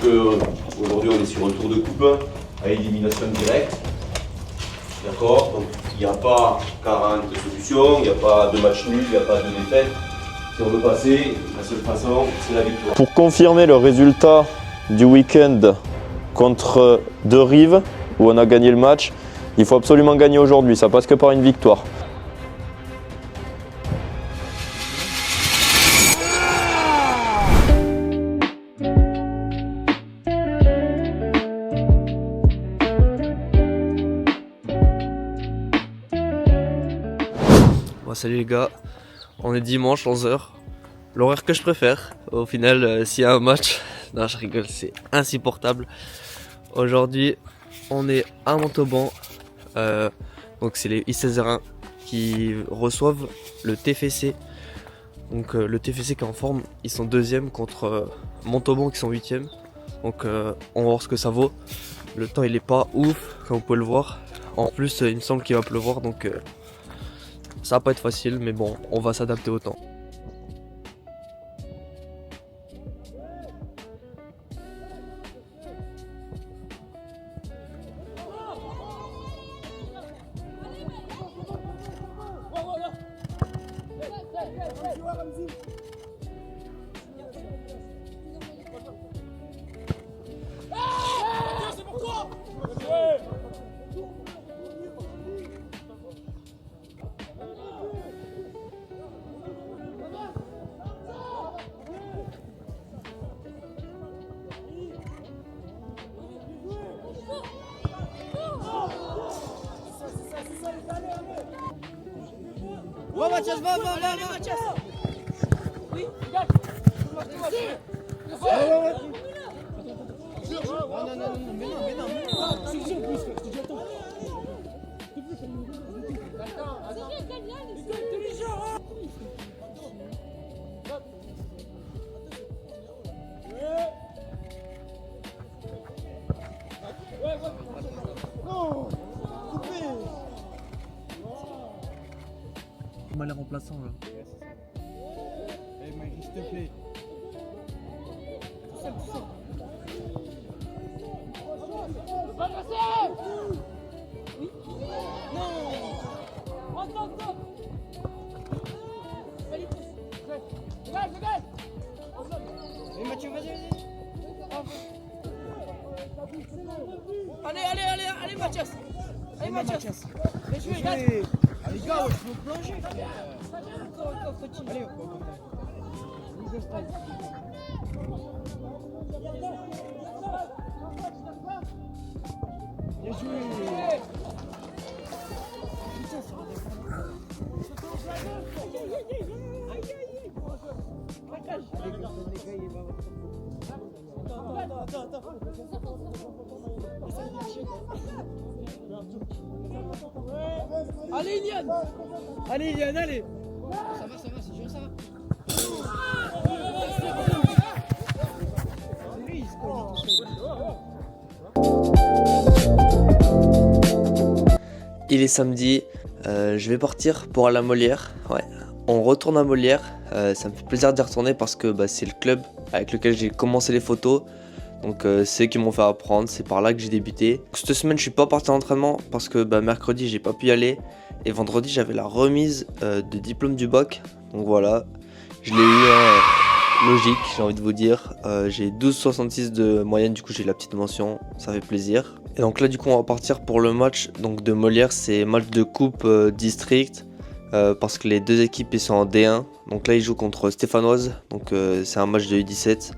Donc aujourd'hui on est sur un tour de coupe à élimination directe. D'accord? Donc il n'y a pas 40 solutions, il n'y a pas de match nul, il n'y a pas de défaite. Si on veut passer, la seule façon c'est la victoire. Pour confirmer le résultat du week-end contre De Rives, où on a gagné le match, il faut absolument gagner aujourd'hui, ça passe que par une victoire. Bon, salut les gars, on est dimanche 11h, l'horaire que je préfère. Au final, s'il y a un match, non je rigole, c'est insupportable. Aujourd'hui, on est à Montauban, donc c'est les I16R1 qui reçoivent le TFC. Donc le TFC qui est en forme, ils sont deuxième contre Montauban qui sont huitième. Donc on va voir ce que ça vaut. Le temps il est pas ouf, comme vous pouvez le voir. En plus, il me semble qu'il va pleuvoir, donc ça va pas être facile, mais bon, on va s'adapter au temps. Va Mathias, va Mathias. Oui, regarde. Non, mais non. C'est qui en plus, frère, je te dis attends. On m'a l'air remplaçant là. Eh mec, s'il te plaît. Va passer. Oui. Non. Stop. Allez, dégage. Eh Mathieu, vas-y. Allez Mathias. Allez Mathias. Allez, les gars, je veux plonger. Allez, bien joué. Allez Ilian, allez. Ça va, c'est sûr, ça va. Il est samedi, je vais partir pour aller à Molière. Ouais, on retourne à Molière. Ça me fait plaisir d'y retourner parce que c'est le club avec lequel j'ai commencé les photos. Donc c'est eux qui m'ont fait apprendre, c'est par là que j'ai débuté. Donc, cette semaine je suis pas parti à l'entraînement parce que mercredi j'ai pas pu y aller. Et vendredi j'avais la remise de diplôme du bac. Donc voilà, je l'ai eu logique, j'ai envie de vous dire. J'ai 12,66 de moyenne, du coup j'ai la petite mention, ça fait plaisir. Et donc là du coup on va partir pour le match donc, de Molière, c'est match de coupe district. Parce que les deux équipes ils sont en D1. Donc là ils jouent contre Stéphanoise, donc c'est un match de U17.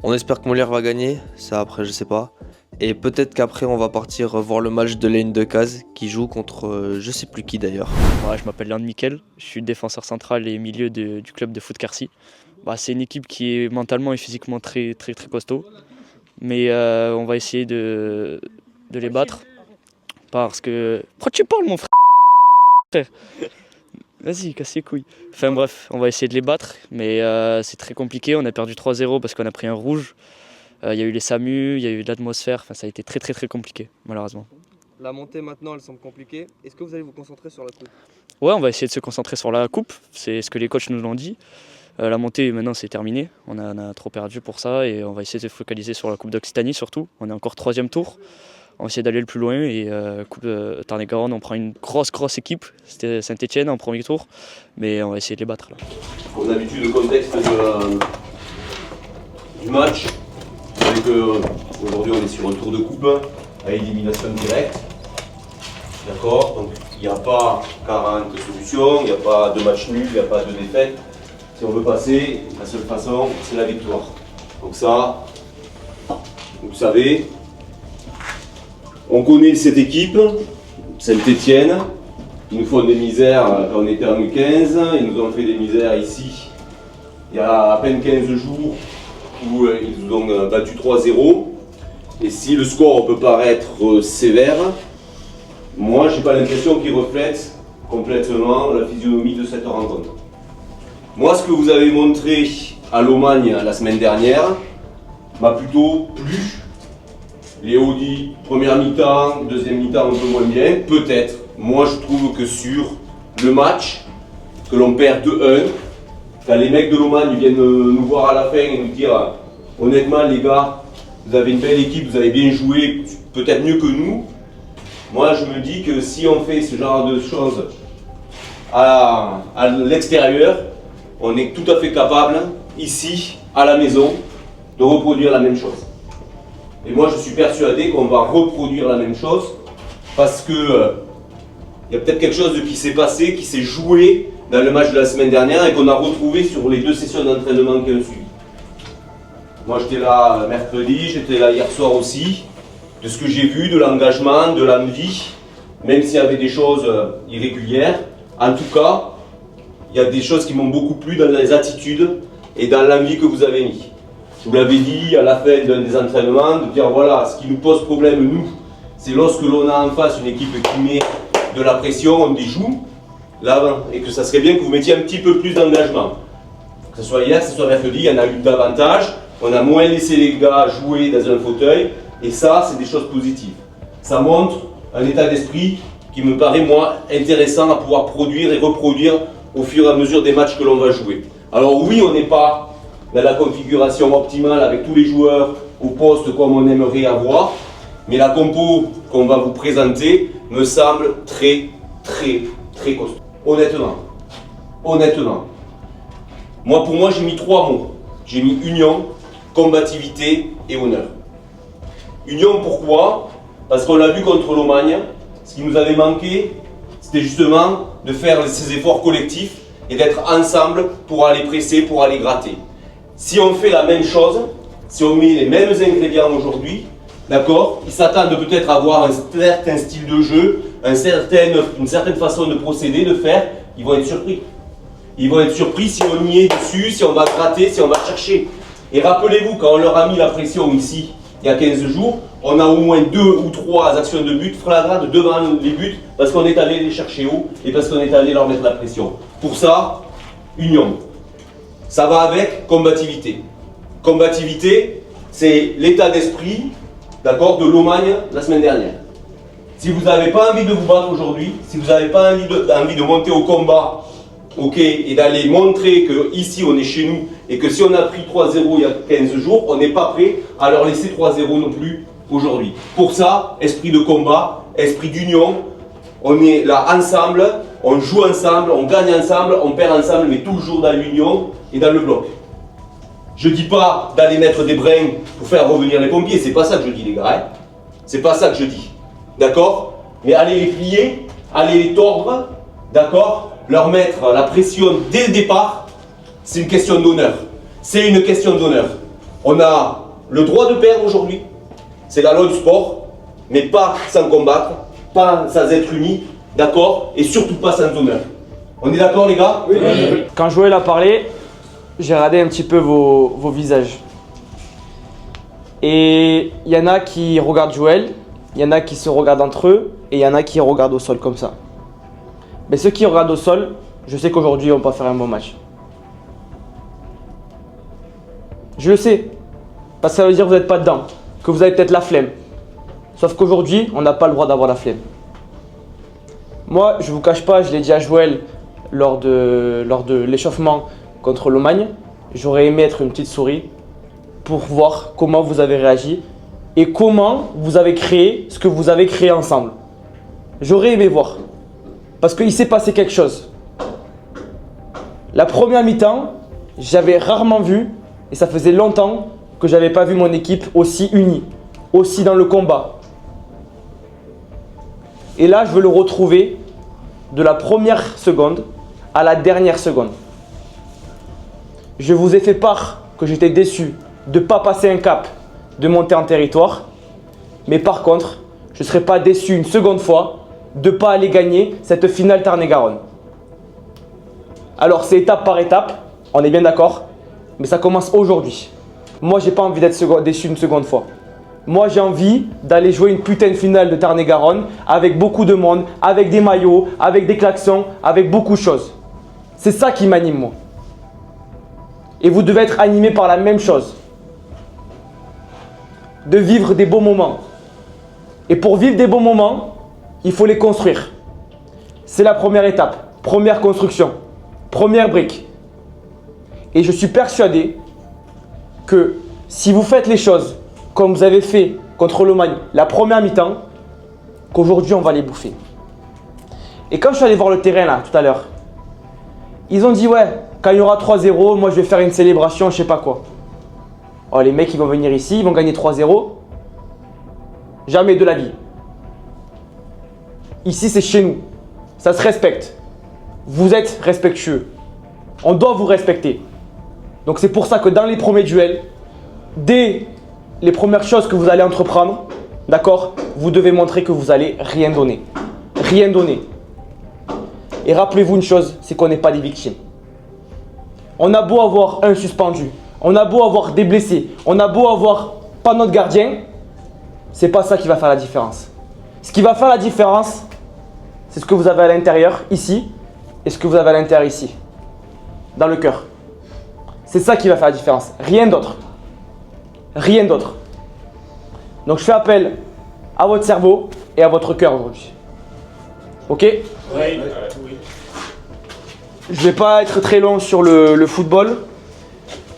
On espère que Molière va gagner, ça après je sais pas. Et peut-être qu'après on va partir voir le match de Lane de Caz qui joue contre je sais plus qui d'ailleurs. Ouais, je m'appelle Léon Miquel, je suis défenseur central et milieu du club de foot Quercy. C'est une équipe qui est mentalement et physiquement très costaud. Mais on va essayer de les battre. Parce que... Pourquoi tu parles mon frère? Vas-y, casse les couilles. Enfin bref, on va essayer de les battre, mais c'est très compliqué. On a perdu 3-0 parce qu'on a pris un rouge. Il y a eu les SAMU, il y a eu de l'atmosphère, enfin, ça a été très compliqué, malheureusement. La montée maintenant elle semble compliquée. Est-ce que vous allez vous concentrer sur la coupe? Ouais, on va essayer de se concentrer sur la coupe, c'est ce que les coachs nous l'ont dit. La montée, maintenant, c'est terminé. On a trop perdu pour ça et on va essayer de se focaliser sur la Coupe d'Occitanie surtout. On est encore 3e tour. On va essayer d'aller le plus loin et Coupe de Tarn-et-Garonne, on prend une grosse équipe. C'était Saint-Etienne en premier tour, mais on va essayer de les battre là. Comme d'habitude, le contexte du match, c'est qu'aujourd'hui on est sur un tour de coupe à élimination directe. D'accord? Donc il n'y a pas 40 solutions, il n'y a pas de match nul, il n'y a pas de défaite. Si on veut passer, la seule façon, c'est la victoire. Donc ça, vous le savez. On connaît cette équipe, Saint-Etienne. Ils nous font des misères quand on était en U15. Ils nous ont fait des misères ici, il y a à peine 15 jours, où ils nous ont battu 3-0. Et si le score peut paraître sévère, moi, je n'ai pas l'impression qu'il reflète complètement la physionomie de cette rencontre. Moi, ce que vous avez montré à Lomagne la semaine dernière m'a plutôt plu. Léo dit première mi-temps, deuxième mi-temps un peu moins bien, peut-être. Moi, je trouve que sur le match, que l'on perd 2-1, quand les mecs de Lomagne viennent nous voir à la fin et nous dire honnêtement, les gars, vous avez une belle équipe, vous avez bien joué, peut-être mieux que nous. Moi, je me dis que si on fait ce genre de choses à l'extérieur, on est tout à fait capable, ici, à la maison, de reproduire la même chose. Et moi, je suis persuadé qu'on va reproduire la même chose parce que y a peut-être quelque chose qui s'est passé, qui s'est joué dans le match de la semaine dernière et qu'on a retrouvé sur les 2 sessions d'entraînement qui ont suivi. Moi, j'étais là mercredi, j'étais là hier soir aussi. De ce que j'ai vu, de l'engagement, de l'envie, même s'il y avait des choses irrégulières, en tout cas, il y a des choses qui m'ont beaucoup plu dans les attitudes et dans l'envie que vous avez mis. Je vous l'avais dit à la fin d'un des entraînements, de dire voilà, ce qui nous pose problème, nous, c'est lorsque l'on a en face une équipe qui met de la pression, on déjoue, là, et que ça serait bien que vous mettiez un petit peu plus d'engagement. Que ce soit hier, que ce soit mercredi, il y en a eu davantage, on a moins laissé les gars jouer dans un fauteuil, et ça, c'est des choses positives. Ça montre un état d'esprit qui me paraît, moi, intéressant à pouvoir produire et reproduire au fur et à mesure des matchs que l'on va jouer. Alors oui, on n'est pas dans la configuration optimale avec tous les joueurs au poste comme on aimerait avoir, mais la compo qu'on va vous présenter me semble très costaud. Honnêtement. Pour moi, j'ai mis 3 mots. J'ai mis union, combativité et honneur. Union, pourquoi? Parce qu'on l'a vu contre Lomagne, ce qui nous avait manqué, c'était justement de faire ces efforts collectifs et d'être ensemble pour aller presser, pour aller gratter. Si on fait la même chose, si on met les mêmes ingrédients aujourd'hui, d'accord, ils s'attendent peut-être à avoir un certain style de jeu, une certaine façon de procéder, de faire, ils vont être surpris. Ils vont être surpris si on y est dessus, si on va gratter, si on va chercher. Et rappelez-vous, quand on leur a mis la pression ici, il y a 15 jours, on a au moins 2 ou 3 actions de but flagrantes devant les buts parce qu'on est allé les chercher haut et parce qu'on est allé leur mettre la pression. Pour ça, union. Ça va avec combativité. Combativité, c'est l'état d'esprit, d'accord, de Lomagne la semaine dernière. Si vous n'avez pas envie de vous battre aujourd'hui, si vous n'avez pas envie de monter au combat, ok, et d'aller montrer qu'ici on est chez nous et que si on a pris 3-0 il y a 15 jours, on n'est pas prêt à leur laisser 3-0 non plus aujourd'hui. Pour ça, esprit de combat, esprit d'union, on est là ensemble, on joue ensemble, on gagne ensemble, on perd ensemble, mais toujours dans l'union et dans le bloc. Je ne dis pas d'aller mettre des brins pour faire revenir les pompiers, c'est pas ça que je dis les gars, hein. C'est pas ça que je dis, d'accord? Mais allez les plier, allez les tordre, d'accord? Leur mettre la pression dès le départ, c'est une question d'honneur. C'est une question d'honneur. On a le droit de perdre aujourd'hui, c'est la loi du sport, mais pas sans combattre, pas sans être unis, d'accord? Et surtout pas sans honneur. On est d'accord les gars? Oui. Quand Joël a parlé, j'ai regardé un petit peu vos visages. Et il y en a qui regardent Joël, il y en a qui se regardent entre eux, et il y en a qui regardent au sol comme ça. Mais ceux qui regardent au sol, je sais qu'aujourd'hui, on va pas faire un bon match. Je le sais. Parce que ça veut dire que vous n'êtes pas dedans. Que vous avez peut-être la flemme. Sauf qu'aujourd'hui, on n'a pas le droit d'avoir la flemme. Moi, je ne vous cache pas, je l'ai dit à Joël lors de l'échauffement contre l'Omagne, j'aurais aimé être une petite souris pour voir comment vous avez réagi et comment vous avez créé ce que vous avez créé ensemble. J'aurais aimé voir. Parce qu'il s'est passé quelque chose. La première mi-temps, j'avais rarement vu, et ça faisait longtemps que j'avais pas vu mon équipe aussi unie, aussi dans le combat. Et là, je veux le retrouver de la première seconde à la dernière seconde. Je vous ai fait part que j'étais déçu de ne pas passer un cap, de monter en territoire. Mais par contre, je ne serai pas déçu une seconde fois de ne pas aller gagner cette finale Tarn-et-Garonne. Alors c'est étape par étape, on est bien d'accord, mais ça commence aujourd'hui. Moi, j'ai pas envie d'être déçu une seconde fois. Moi, j'ai envie d'aller jouer une putain de finale de Tarn-et-Garonne avec beaucoup de monde, avec des maillots, avec des klaxons, avec beaucoup de choses. C'est ça qui m'anime, moi. Et vous devez être animé par la même chose. De vivre des beaux moments. Et pour vivre des beaux moments, il faut les construire. C'est la première étape, première construction, première brique. Et je suis persuadé que si vous faites les choses comme vous avez fait contre l'Omagne la première mi-temps, qu'aujourd'hui on va les bouffer. Et quand je suis allé voir le terrain là tout à l'heure, ils ont dit ouais, quand il y aura 3-0, moi je vais faire une célébration, je sais pas quoi. Oh, les mecs ils vont venir ici, ils vont gagner 3-0. Jamais de la vie. Ici c'est chez nous, ça se respecte. Vous êtes respectueux. On doit vous respecter. Donc c'est pour ça que dans les premiers duels, dès les premières choses que vous allez entreprendre, d'accord, vous devez montrer que vous allez rien donner. Rien donner. Et rappelez-vous une chose, c'est qu'on n'est pas des victimes. On a beau avoir un suspendu, on a beau avoir des blessés, on a beau avoir pas notre gardien, c'est pas ça qui va faire la différence. Ce qui va faire la différence, c'est ce que vous avez à l'intérieur, ici, et ce que vous avez à l'intérieur, ici, dans le cœur. C'est ça qui va faire la différence, rien d'autre. Rien d'autre. Donc je fais appel à votre cerveau et à votre cœur aujourd'hui. Ok ? Oui. Je vais pas être très long sur le football.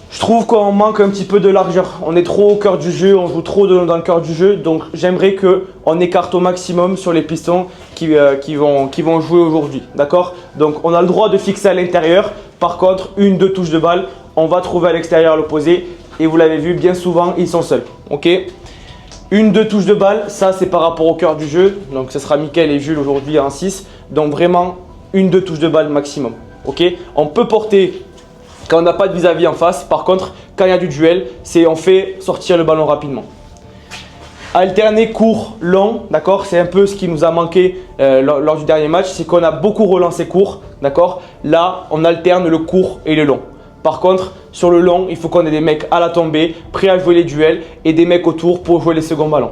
Je trouve qu'on manque un petit peu de largeur. On est trop au cœur du jeu, on joue trop dans le cœur du jeu. Donc j'aimerais qu'on écarte au maximum sur les pistons qui vont jouer aujourd'hui. D'accord ? Donc on a le droit de fixer à l'intérieur. Par contre, 1-2 touches de balle, on va trouver à l'extérieur l'opposé. Et vous l'avez vu, bien souvent, ils sont seuls. Ok ? 1-2 touches de balle, ça c'est par rapport au cœur du jeu. Donc ce sera Mickaël et Jules aujourd'hui en 6. Donc vraiment, 1-2 touches de balle maximum. Ok ? On peut porter quand on n'a pas de vis-à-vis en face. Par contre, quand il y a du duel, c'est on fait sortir le ballon rapidement. Alterner court, long, d'accord ? C'est un peu ce qui nous a manqué lors du dernier match. C'est qu'on a beaucoup relancé court, d'accord ? Là, on alterne le court et le long. Par contre, sur le long, il faut qu'on ait des mecs à la tombée, prêts à jouer les duels et des mecs autour pour jouer les seconds ballons.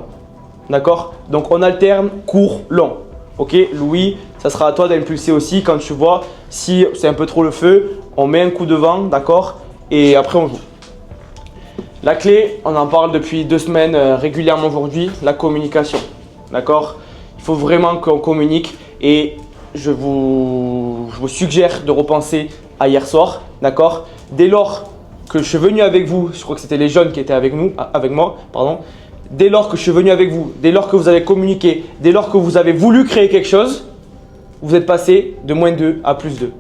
D'accord ? Donc on alterne court, long. Ok, Louis, ça sera à toi d'impulser aussi quand tu vois si c'est un peu trop le feu, on met un coup de vent, d'accord ? Et après on joue. La clé, on en parle depuis 2 semaines régulièrement aujourd'hui, la communication. D'accord ? Il faut vraiment qu'on communique et je vous suggère de repenser à hier soir, d'accord ? Dès lors que je suis venu avec vous, je crois que c'était les jeunes qui étaient avec moi, dès lors que je suis venu avec vous, dès lors que vous avez communiqué, dès lors que vous avez voulu créer quelque chose, vous êtes passé de -2 à +2.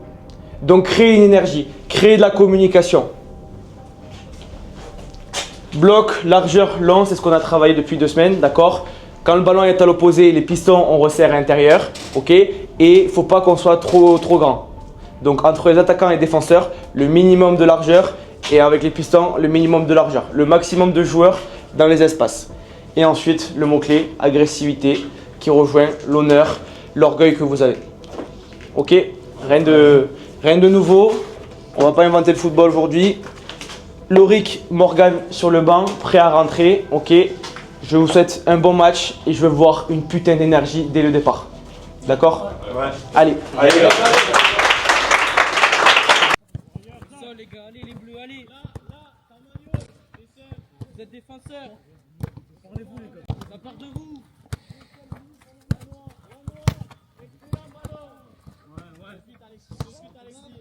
Donc créez une énergie, créez de la communication. Bloc, largeur, long, c'est ce qu'on a travaillé depuis 2 semaines, d'accord ? Quand le ballon est à l'opposé, les pistons, on resserre à l'intérieur, ok ? Et il ne faut pas qu'on soit trop grand. Donc entre les attaquants et les défenseurs, le minimum de largeur et avec les pistons, le minimum de largeur. Le maximum de joueurs dans les espaces. Et ensuite, le mot-clé, agressivité, qui rejoint l'honneur, l'orgueil que vous avez. Ok ? Rien de nouveau. On ne va pas inventer le football aujourd'hui. Loric, Morgan sur le banc, prêt à rentrer. Ok ? Je vous souhaite un bon match et je veux voir une putain d'énergie dès le départ. D'accord ? Ouais. Allez. Ça les gars, allez les bleus, allez. Vous êtes défenseurs. Parlez-vous les gars. Ça part de vous. Ouais, vite Alexis.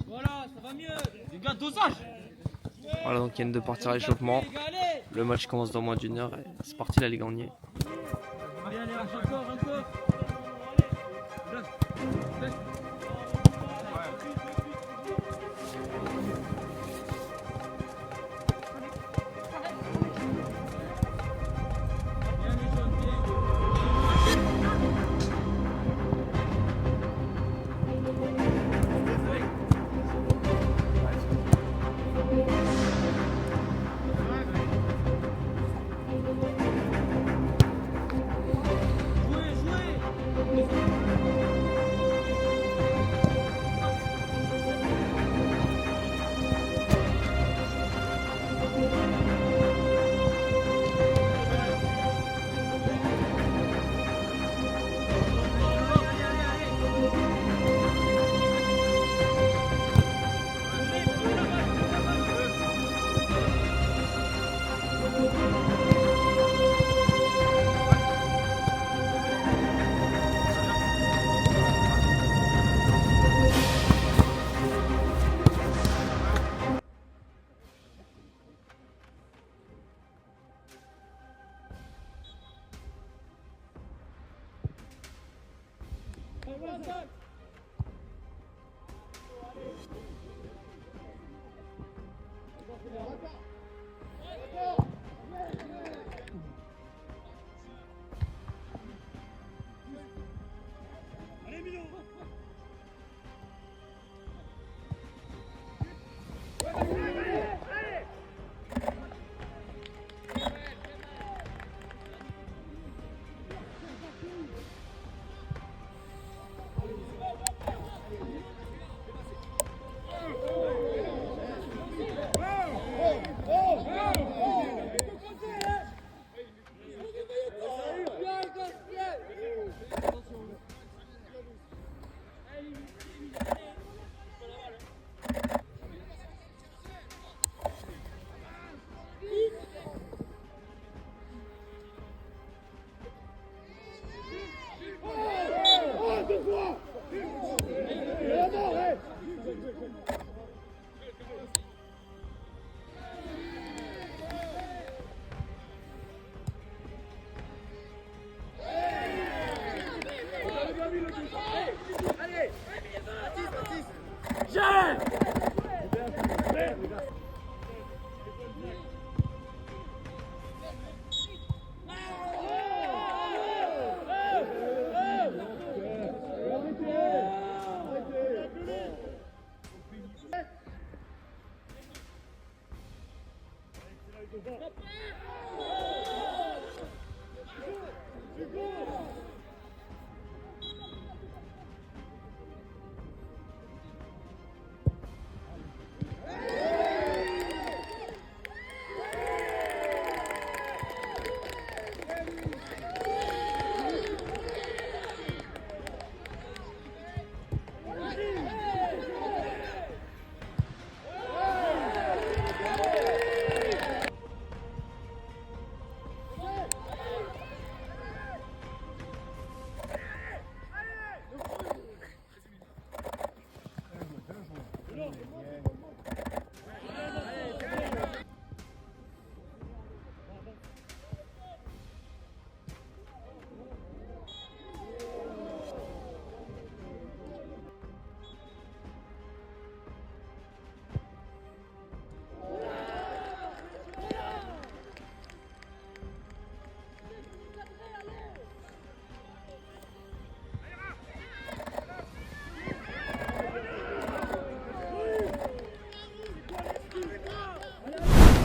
Voilà, ça va mieux. Les gars, dosage. Voilà, donc il vient de partir à l'échauffement. Le match commence dans moins d'une heure et c'est parti, la Ligue en y est. Allez, allez, encore, encore.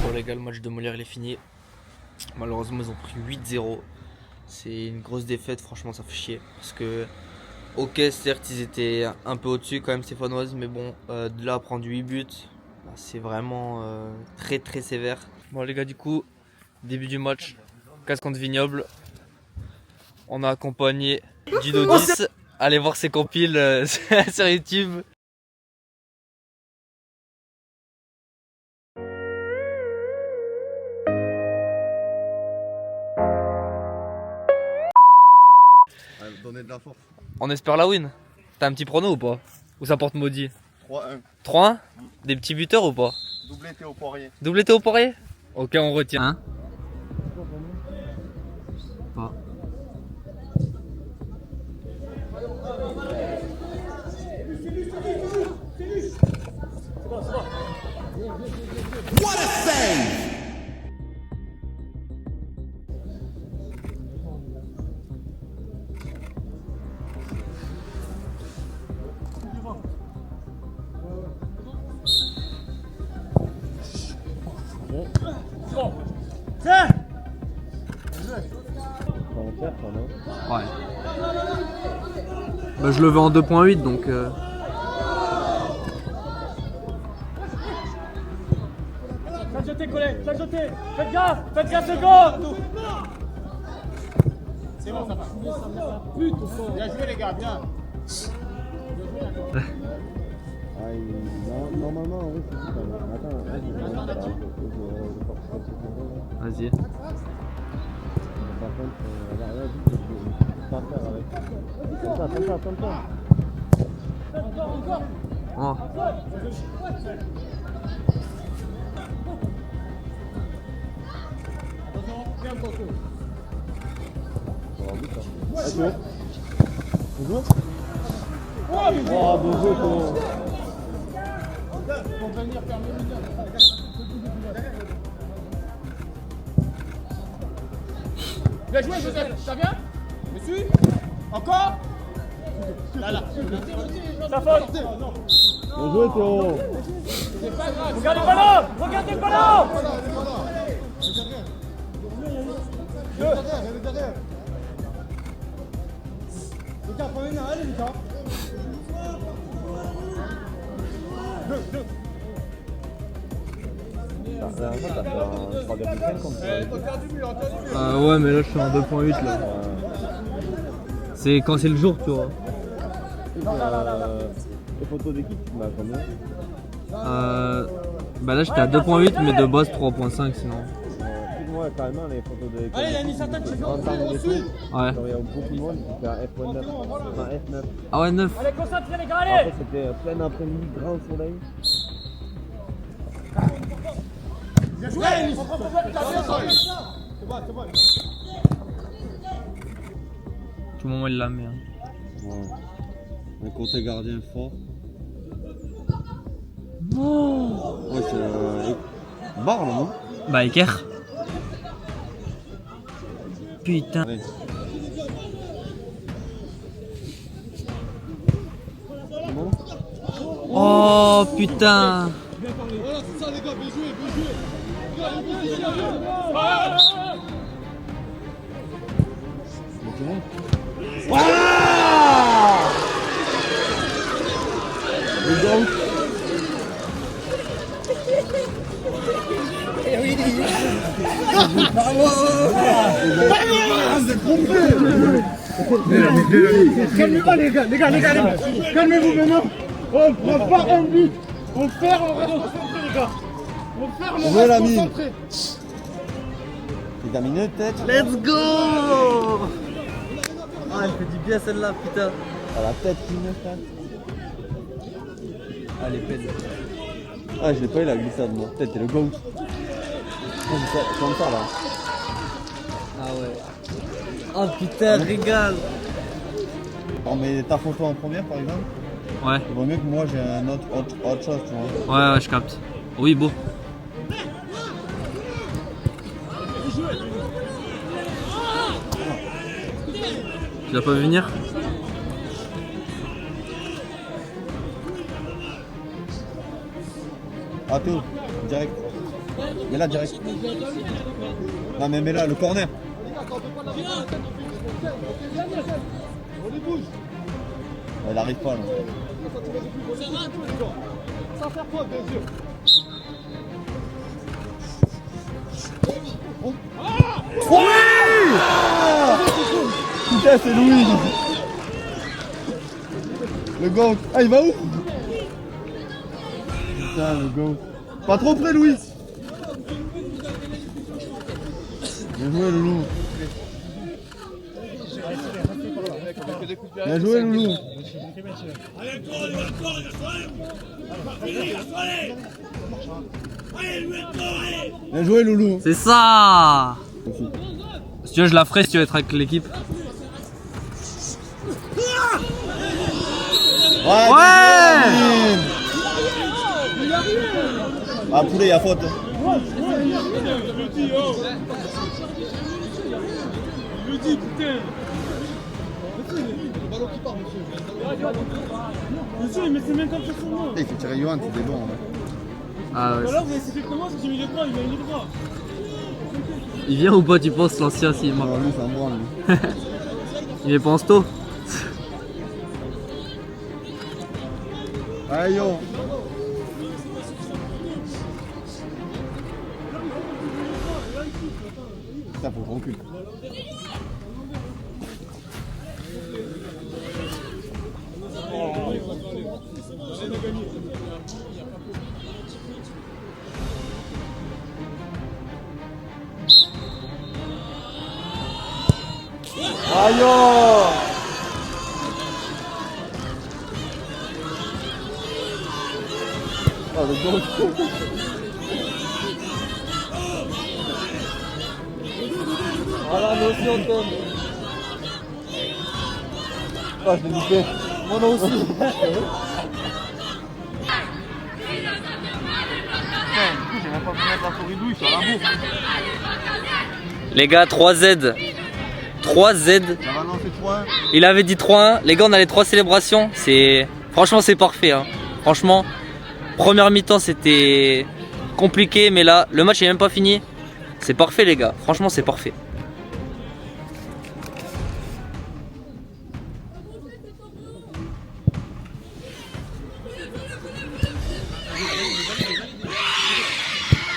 Bon les gars, le match de Molière il est fini. Malheureusement ils ont pris 8-0. C'est une grosse défaite, franchement ça fait chier. Parce que, ok certes ils étaient un peu au-dessus quand même Stéphanoise, mais bon, de là à prendre 8 buts, bah, c'est vraiment très très sévère. Bon les gars, du coup, début du match, casse contre Vignoble. On a accompagné Dino 10. Allez voir ses compiles sur YouTube. Donner de la force. On espère la win. T'as un petit prono ou pas? Ou ça porte maudit? 3-1. 3-1. Des petits buteurs ou pas? Doublé Théo Poirier. Doublé Théo Poirier? Ok, on retient. Hein? Pas. Ouais. Bah, je le veux en 2.8 donc. Faites jeter, collègue, faites jeter. Faites gaffe, seconde. C'est bon, ça va. Bien joué, les gars, bien. Normalement, en vrai, c'est pas mal. Attends, Vas-y. par contre, là, je peux pas faire avec. Comme ça. Oh. Bien joué, Joseph, ça vient? Me suis? Encore? Là. Ça faute. Bien joué, Théo. Regardez le ballon! Regardez le ballon! Derrière. Lucas, prends une, allez, Lucas. Ouais, mais là je suis en 2.8 là. C'est quand c'est le jour, tu vois. Les photos d'équipe, tu m'as combien? Bah là j'étais à 2.8 mais de base 3.5 sinon. Moi, carrément, les photos d'équipe. Allez, Yannis, attaque, tu En temps de suite, Ouais. il y a beaucoup de monde qui fait un F9. Enfin, F9. Ah ouais, 9. Allez, concentrez les gars, allez! Après, c'était plein après-midi, grand soleil. Bien joué, Yannis! C'est bon. Tout le moment il la met. Hein. Ouais. Un côté gardien fort. Ouais, c'est. Barre, là, non? Bah Eker. Putain. Allez. Oh putain. Voilà, c'est ça, les gars, bien joué. Calmez-vous, les gars. Calmez-vous maintenant. On prend pas un but. On perd, on reste concentré, les gars. On perd, on reste concentré. Il t'a mis une tête. Let's go. Ah elle fait du bien celle-là putain. À la tête qui me fait. Ah les peines. Ah, je l'ai pas eu la glissade, moi. Peut-être t'es le GOAT. Comme ça, là. Ah ouais. Oh putain régale. On met ta photo en première, par exemple. Ouais. Il vaut mieux que moi j'ai un autre chose, tu vois. Ouais je capte. Oui beau. Tu l'as pas vu venir? Ah, Théo, direct. Mais là, direct. Non, mais là, le corner. Il arrive pas, là. Sans faire faute, bien sûr. Putain, c'est Louis. Le GOAT. Ah, il va où? Putain, le GOAT. Pas trop près, Louis. Bien joué, le loup. Bien joué, Loulou. Bien joué, Loulou. C'est ça. Si tu veux, je la ferai si tu veux être avec l'équipe. Ouais. Ah, poulet, il y a faute. Monsieur, mais c'est même comme ça sur moi. Il faut tirer Johan, c'était bon. Ah ouais. Alors, vous avez cité comment si j'ai mis les bras, il m'a mis les bras. Il vient ou pas, tu penses, l'ancien s'il marque? Lui, c'est un bon, lui. Il est pas en sto. Allez, yo. Ça, faut que je recule. Aïe! Oh, le dos. Voilà, nous aussi on t'aime. Ah, je l'ai niqué. Moi non aussi. J'ai même pas pu mettre la corridouille sur la bouffe. Les gars, 3Z. 3Z. Ça va lancer 3-1. Il avait dit 3-1. Les gars, on a les 3 célébrations. Franchement, c'est parfait. Hein. Franchement, première mi-temps, c'était compliqué. Mais là, le match est même pas fini. C'est parfait, les gars. Franchement, c'est parfait.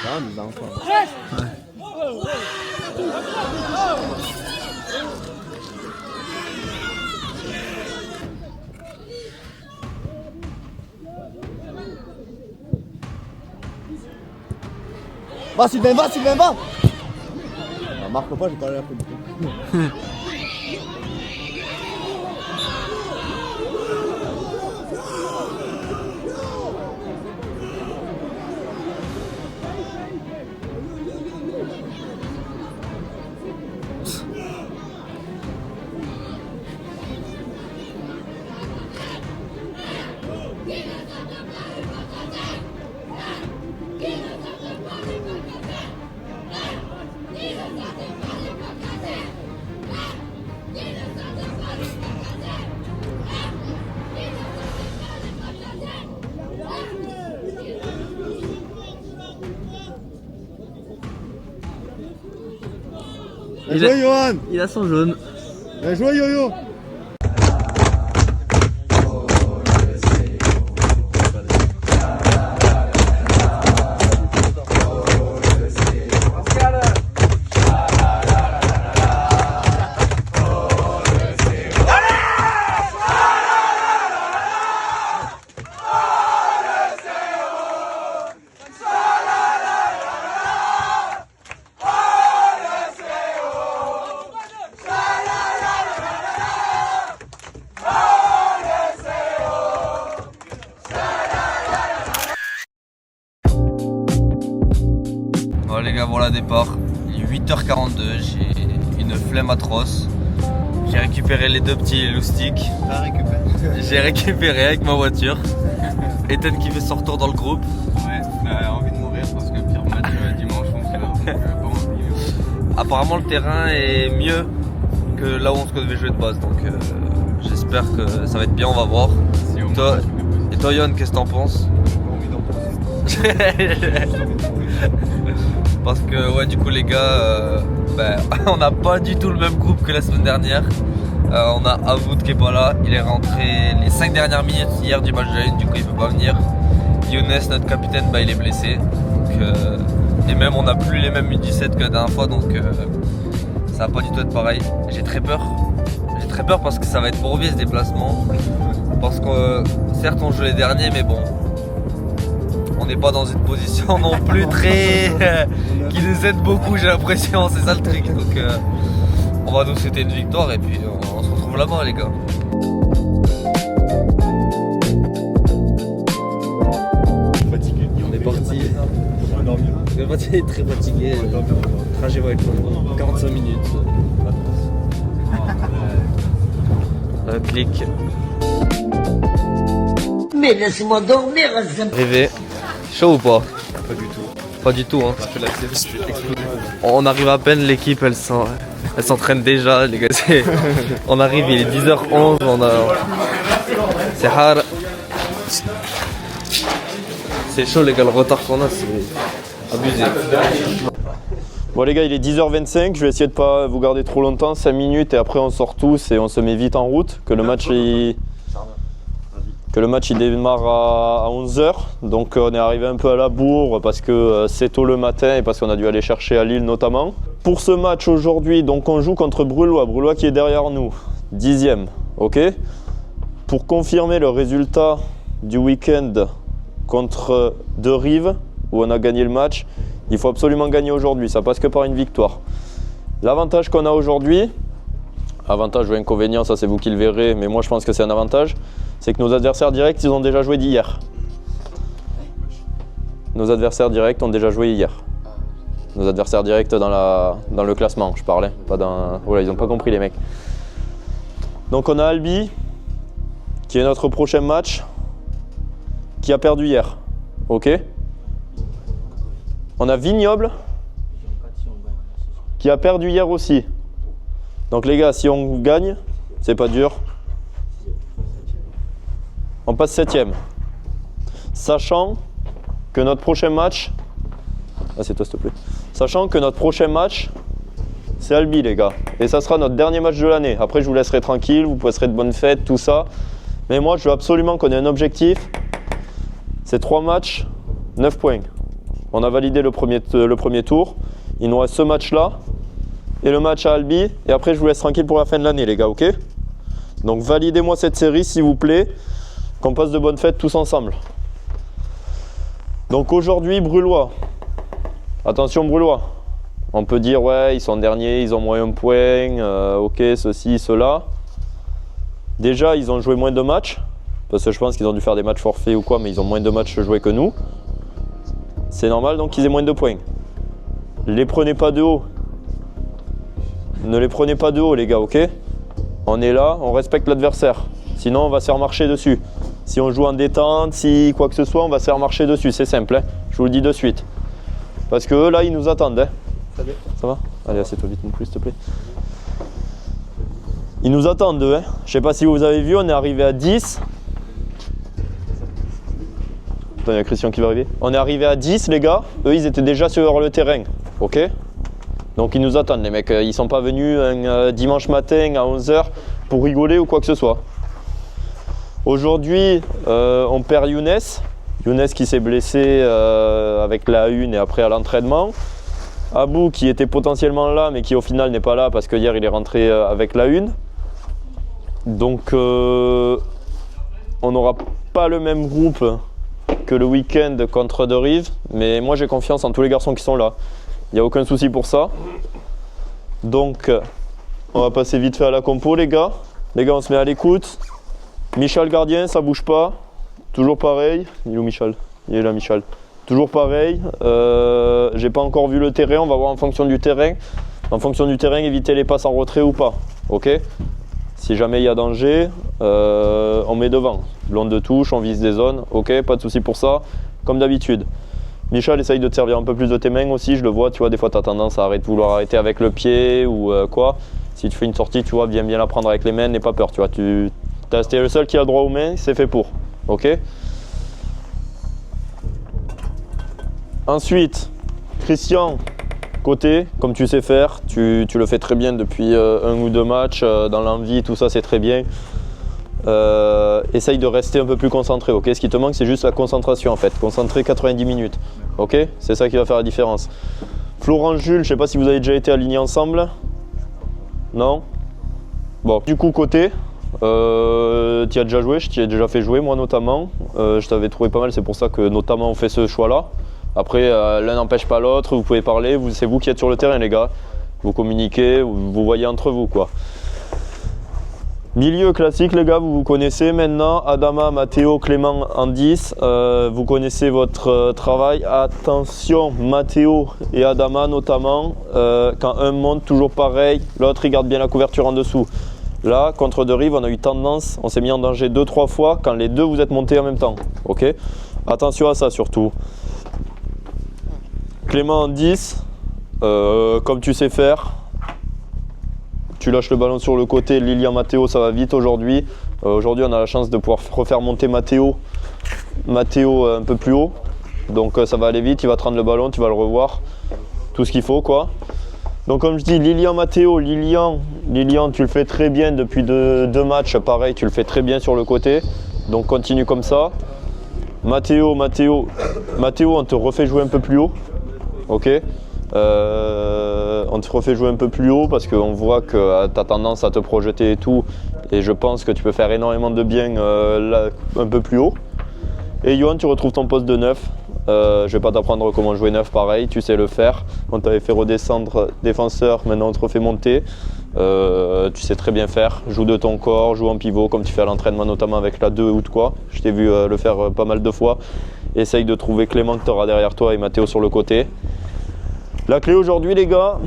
Ah, mais dans quoi. Va Sylvain, va Sylvain, va. Ah, marque pas, j'ai pas l'air de Bien joué, Johan. Il a son jaune. Bien joué, Yo-Yo. Bon les gars, voilà départ. Il est 8h42, j'ai une flemme atroce. J'ai récupéré les 2 petits loustiques. J'ai récupéré avec ma voiture. Ethan qui fait son retour dans le groupe. Ouais, envie de mourir parce que pire match dimanche on se fait Apparemment le terrain est mieux que là où on se devait jouer de base, donc j'espère que ça va être bien, on va voir. Et toi Yon, qu'est-ce que t'en penses? Parce que ouais, du coup les gars, on n'a pas du tout le même groupe que la semaine dernière. On a Avoud qui est pas là, il est rentré les 5 dernières minutes hier du match de la Une, du coup il peut pas venir. Younes, notre capitaine, il est blessé. Donc, et même on n'a plus les mêmes U17 que la dernière fois, donc ça va pas du tout être pareil. J'ai très peur. J'ai très peur parce que ça va être bourbier ce déplacement. Parce que certes on joue les derniers, mais bon, on n'est pas dans une position non plus très qui nous aide beaucoup, j'ai l'impression, c'est ça le truc. Donc On va nous souhaiter une victoire et puis on se retrouve là-bas les gars. Fatigué. On est parti. On est parti très fatigué. Le trajet va être long. 45 minutes. Clic. Mais laisse-moi dormir. Arrivé. Chaud ou pas? Pas du tout. Pas du tout hein. Parce que la série se fait exploser. On arrive à peine, l'équipe elle s'entraîne déjà les gars. On arrive, il est 10h11, c'est hard. C'est chaud les gars, le retard qu'on a c'est abusé. Bon les gars, il est 10h25, je vais essayer de pas vous garder trop longtemps, 5 minutes et après on sort tous et on se met vite en route, que le match il démarre à 11h, donc on est arrivé un peu à la bourre parce que c'est tôt le matin et parce qu'on a dû aller chercher à Lille notamment. Pour ce match aujourd'hui, donc on joue contre Brulois qui est derrière nous, 10e, ok. Pour confirmer le résultat du week-end contre De Rive, où on a gagné le match, il faut absolument gagner aujourd'hui, ça passe que par une victoire. L'avantage qu'on a aujourd'hui, avantage ou inconvénient, ça c'est vous qui le verrez, mais moi je pense que c'est un avantage, c'est que nos adversaires directs, ils ont déjà joué d'hier. Nos adversaires directs ont déjà joué hier. Nos adversaires directs dans le classement, je parlais, pas dans... Voilà, ils n'ont pas compris les mecs. Donc on a Albi, qui est notre prochain match, qui a perdu hier, ok. On a Vignoble, qui a perdu hier aussi. Donc les gars, si on gagne, c'est pas dur. On passe 7e. Sachant que notre prochain match... Ah c'est toi s'il te plaît. Sachant que notre prochain match, c'est Albi les gars. Et ça sera notre dernier match de l'année. Après je vous laisserai tranquille, vous passerez de bonnes fêtes, tout ça. Mais moi je veux absolument qu'on ait un objectif. C'est 3 matchs, 9 points. On a validé le premier tour. Il nous reste ce match-là et le match à Albi. Et après, je vous laisse tranquille pour la fin de l'année, les gars, ok? Donc, validez-moi cette série, s'il vous plaît, qu'on passe de bonnes fêtes tous ensemble. Donc, aujourd'hui, Brulois. Attention, Brulois. On peut dire, ouais, ils sont derniers, ils ont moins 1 point, ok, ceci, cela. Déjà, ils ont joué moins de matchs. Parce que je pense qu'ils ont dû faire des matchs forfaits ou quoi, mais ils ont moins de matchs joués que nous. C'est normal donc qu'ils aient moins de points. Les prenez pas de haut. Ne les prenez pas de haut les gars, ok? On est là, on respecte l'adversaire. Sinon on va se faire marcher dessus. Si on joue en détente, si quoi que ce soit, on va se faire marcher dessus. C'est simple, hein, je vous le dis de suite. Parce que eux là, ils nous attendent. Hein. Ça va? Allez, assieds-toi vite non plus s'il te plaît. Ils nous attendent eux. Hein. Je sais pas si vous avez vu, on est arrivé à 10. Attends, il y a Christian qui va arriver. On est arrivé à 10 les gars, eux ils étaient déjà sur le terrain, ok? Donc ils nous attendent les mecs, ils sont pas venus un dimanche matin à 11h pour rigoler ou quoi que ce soit. Aujourd'hui on perd Younes qui s'est blessé avec la une et après à l'entraînement. Abou qui était potentiellement là mais qui au final n'est pas là parce que hier il est rentré avec la une. Donc on n'aura pas le même groupe que le week-end contre De Rive, mais moi j'ai confiance en tous les garçons qui sont là. Il n'y a aucun souci pour ça. Donc, on va passer vite fait à la compo les gars. Les gars, on se met à l'écoute. Michel gardien, ça bouge pas. Toujours pareil. Il est où Michel? Il est là Michel. Toujours pareil. J'ai pas encore vu le terrain, on va voir en fonction du terrain. En fonction du terrain, éviter les passes en retrait ou pas. Ok? Si jamais il y a danger, on met devant. Long de touche, on vise des zones, ok, pas de souci pour ça, comme d'habitude. Michel, essaye de te servir un peu plus de tes mains aussi, je le vois, tu vois, des fois tu as tendance à vouloir arrêter avec le pied ou quoi. Si tu fais une sortie, tu vois, bien la prendre avec les mains, n'aie pas peur, tu vois. T'es le seul qui a le droit aux mains, c'est fait pour, ok. Ensuite, Christian, côté, comme tu sais faire, tu le fais très bien depuis 1 ou 2 matchs, dans l'envie, tout ça c'est très bien. Essaye de rester un peu plus concentré, ok? Ce qui te manque c'est juste la concentration en fait, concentré 90 minutes, ok? C'est ça qui va faire la différence. Florent, Jules, je sais pas si vous avez déjà été alignés ensemble. Non? Bon, du coup côté, tu y as déjà joué, je t'y ai déjà fait jouer moi notamment. Je t'avais trouvé pas mal, c'est pour ça que notamment on fait ce choix là. Après l'un n'empêche pas l'autre, vous pouvez parler, c'est vous qui êtes sur le terrain les gars. Vous communiquez, vous voyez entre vous quoi. Milieu classique les gars, vous vous connaissez maintenant. Adama, Matteo, Clément en 10. Vous connaissez votre travail. Attention, Matteo et Adama notamment. Quand un monte, toujours pareil. L'autre il garde bien la couverture en dessous. Là, contre De Rive, on a eu tendance, on s'est mis en danger 2-3 fois quand les deux vous êtes montés en même temps. Ok ? Attention à ça surtout. Clément en 10. Comme tu sais faire. Tu lâches le ballon sur le côté, Lilian, Matteo, ça va vite aujourd'hui. Aujourd'hui, on a la chance de pouvoir refaire monter Matteo un peu plus haut. Donc ça va aller vite, il va te rendre le ballon, tu vas le revoir. Tout ce qu'il faut quoi. Donc comme je dis, Lilian, Matteo, Lilian, tu le fais très bien depuis deux matchs. Pareil, tu le fais très bien sur le côté. Donc continue comme ça. Matteo, on te refait jouer un peu plus haut. Ok. On te refait jouer un peu plus haut parce qu'on voit que tu as tendance à te projeter et tout. Et je pense que tu peux faire énormément de bien là, un peu plus haut. Et Johan, tu retrouves ton poste de 9. Je vais pas t'apprendre comment jouer 9 pareil, tu sais le faire. On t'avait fait redescendre défenseur, maintenant on te refait monter. Tu sais très bien faire. Joue de ton corps, joue en pivot comme tu fais à l'entraînement, notamment avec la 2 ou de quoi. Je t'ai vu le faire pas mal de fois. Essaye de trouver Clément que tu auras derrière toi et Matteo sur le côté. La clé aujourd'hui les gars,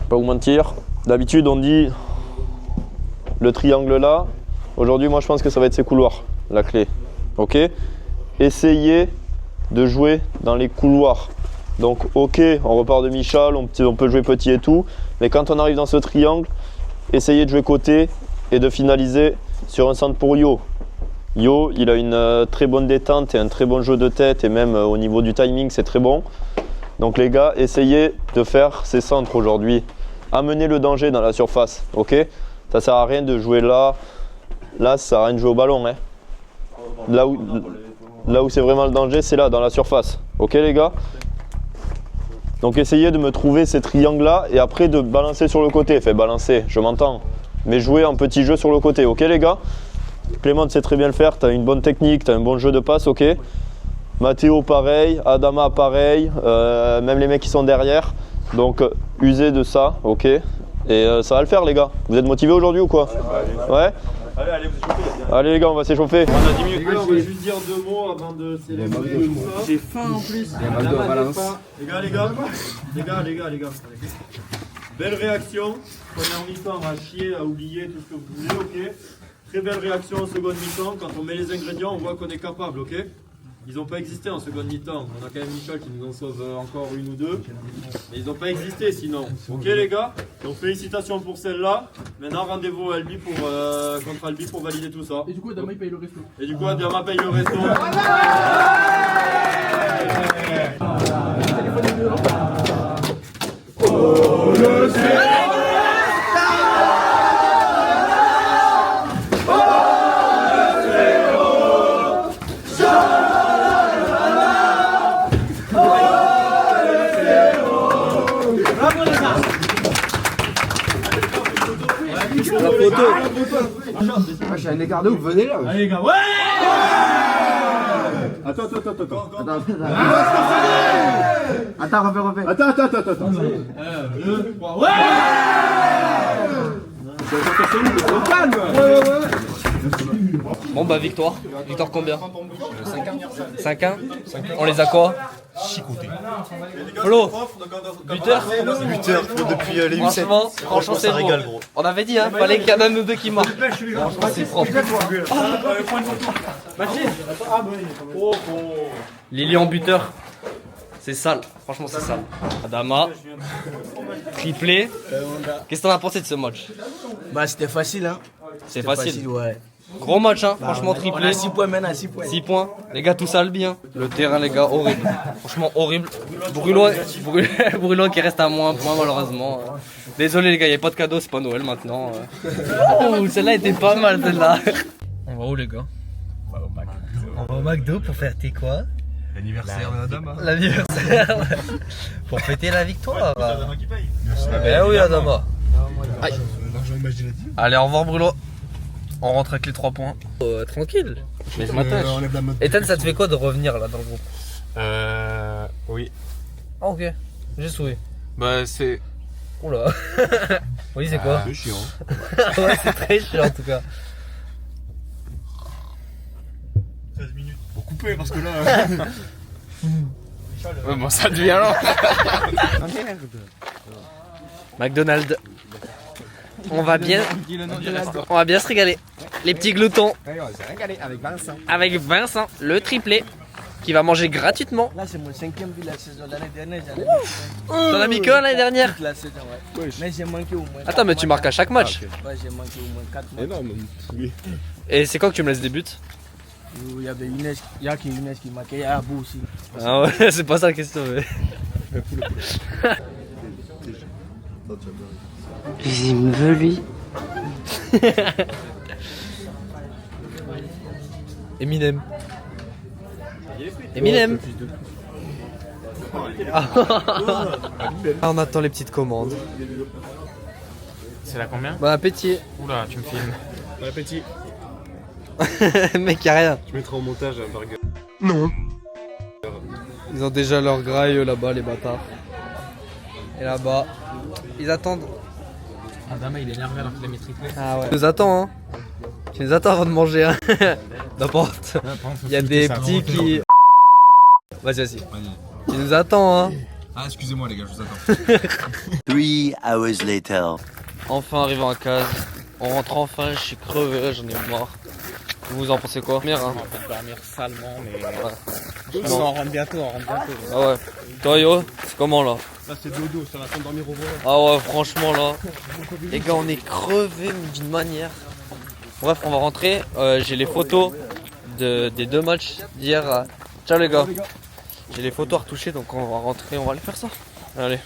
pas vous mentir, d'habitude on dit le triangle là. Aujourd'hui moi je pense que ça va être ces couloirs, la clé. Ok ? Essayez de jouer dans les couloirs. Donc ok, on repart de Michal, on peut jouer petit et tout, mais quand on arrive dans ce triangle, essayez de jouer côté et de finaliser sur un centre pour Yo. Yo, il a une très bonne détente et un très bon jeu de tête et même au niveau du timing c'est très bon. Donc les gars, essayez de faire ces centres aujourd'hui. Amenez le danger dans la surface, ok ? Ça sert à rien de jouer là. Là, ça sert à rien de jouer au ballon. Hein. Là où c'est vraiment le danger, c'est là, dans la surface. Ok les gars ? Donc essayez de me trouver ces triangles-là et après de balancer sur le côté. Fait balancer, je m'entends. Mais jouer en petit jeu sur le côté, ok les gars ? Clément sait très bien le faire, tu as une bonne technique, tu as un bon jeu de passe, ok ? Matteo pareil, Adama pareil, même les mecs qui sont derrière. Donc usez de ça, ok. Et ça va le faire les gars. Vous êtes motivés aujourd'hui ou quoi ? Ouais ? Allez, vous échauffez. Allez les gars, on va s'échauffer. On a 10 minutes. Les gars, on va juste dire 2 mots avant de célébrer tout ça. J'ai faim en plus. Les gars. Belle réaction. Première mi-temps, à chier, à oublier tout ce que vous voulez, ok. Très belle réaction en seconde mi-temps. Quand on met les ingrédients, on voit qu'on est capable, ok. Ils n'ont pas existé en seconde mi-temps. On a quand même Michel qui nous en sauve encore une ou deux. Mais ils n'ont pas existé sinon. Ok les gars. Donc félicitations pour celle-là. Maintenant rendez-vous à Albi contre Albi pour valider tout ça. Et du coup, Adama il paye le resto. Et du coup, Adama paye le resto. Oh le ciel. Je suis un écart de ouf, venez là. Allez les gars, ouais. Attends. refais. Attends. 2, 3, ouais. Bon bah victoire combien 5-1. On les a quoi Chicoté. Flo, buteur Depuis les 8-7. Franchement c'est ça beau. régale gros. On avait dit fallait qu'il y en ait un ou deux qui marquent. Franchement c'est propre. Lilian buteur. C'est sale, franchement c'est sale. Adama, triplé. Qu'est-ce que t'en as pensé de ce match? Bah c'était facile hein. C'est facile. Ouais. Gros match hein, franchement On triplé. a 6 points maintenant, 6 points. 6 points. Les gars, tout ça le bien. Le terrain, les gars, horrible. Franchement, horrible. Brûlot qui reste à moins un point, malheureusement. Désolé, les gars, il n'y a pas de cadeau, c'est pas Noël maintenant. Oh, celle-là était pas mal, celle-là. On va où, les gars? On va au McDo pour faire tes quoi? L'anniversaire d'Adama. L'anniversaire. Pour fêter la victoire. Ben oui, Adama. Aïe. Allez, au revoir, Brûlot. On rentre avec les 3 points. Tranquille. Mais je m'attache. Ethan, ça te fait quoi de revenir là dans le groupe? Oui. Ah, ok. Juste oui. Bah c'est Oula. Oui, c'est quoi? C'est chiant. Ouais, c'est très chiant en tout cas. 13 minutes pour couper parce que là. Ouais, bon, ça devient lent. McDonald's. On va bien se régaler. Les petits gloutons. Avec Vincent, le triplé, qui va manger gratuitement. Là, c'est mon 5e but la saison de l'année dernière. T'en as mis que un l'année dernière? Toute la saison, ouais. Mais j'ai manqué au moins. Attends, mais tu marques à chaque match. Ouais, j'ai manqué au moins 4 matchs. Énorme. Oui. Et c'est quand que tu me laisses des buts? Il y avait Younes, il y a qui Younes qui marquait, il y a Abou aussi. Ah ouais, c'est pas ça la question. Mais... Il me veut lui. Eminem. Eminem. Ah, on attend les petites commandes. C'est la combien? Bon appétit. Oula, tu me filmes. Bon appétit. Mec, y'a rien. Tu mettras au montage un burger. Ils ont déjà leur graille là-bas, les bâtards. Et là-bas, ils attendent. Ah, Dama, il est énervé alors qu'il a mis triplé. Ah ouais. Tu nous attends, hein. Tu nous attends avant de manger, hein. N'importe. Il y a des petits qui. Vas-y. Tu nous attends, hein. Ah, excusez-moi, les gars, je vous attends. 3 hours later. Enfin arrivant à case. On rentre enfin, je suis crevé, j'en ai marre. Vous en pensez quoi? Merde, hein. On va peut-être dormir salement, mais. Ouais. On rentre bientôt, Ah ouais. Toi, yo, c'est comment là? Là, c'est dodo, ça va s'endormir au volant. Ah ouais, franchement là. Les gars, on est crevés d'une manière. Bref, on va rentrer. J'ai les photos des 2 matchs d'hier. Ciao les gars. J'ai les photos à retoucher, donc on va rentrer, on va aller faire ça. Allez.